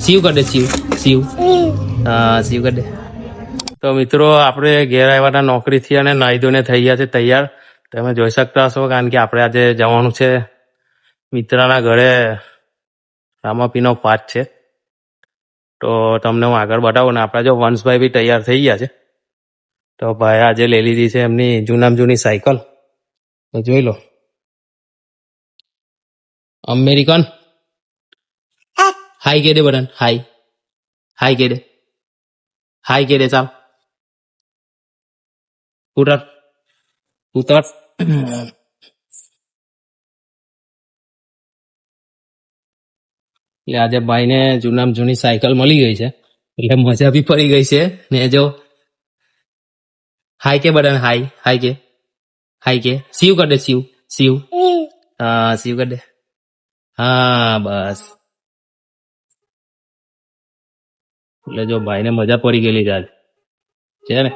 સીવ કરી દે સીવ સીવ હા સીવ કરી દે. તો મિત્રો આપણે ઘેર આવ્યાના નોકરીથી અને નાહી ધોઈને થઈ ગયા છે તૈયાર. તમે જોઈ શકતા હશો કારણ કે આપણે આજે જવાનું છે મિત્રના ઘરે. રામાપીનો પાઠ છે તો તમને હું આગળ બતાવું ને આપણા જો વંશભાઈ બી તૈયાર થઈ ગયા છે. તો ભાઈ આજે લઈ લીધી છે એમની જૂનામાં જૂની સાયકલ. તો જોઈ લો અમેરિકન. હાઈ કે દે બટન હાઈ હાઈ કે દે હાઈ કે દે ચાલ ઉતર ઉતર. એટલે આજે ભાઈને જૂનામાં જૂની સાયકલ મળી ગઈ છે એટલે મજા બી પડી ગઈ છે ને. જો હાઈ કે બટન હાઈ હાઈ કે સીવ કર દે સીવ સીવ હા સીવ કર દે હા બસ. એટલે જો ભાઈને મજા પડી ગયેલી છે આજ છે ને.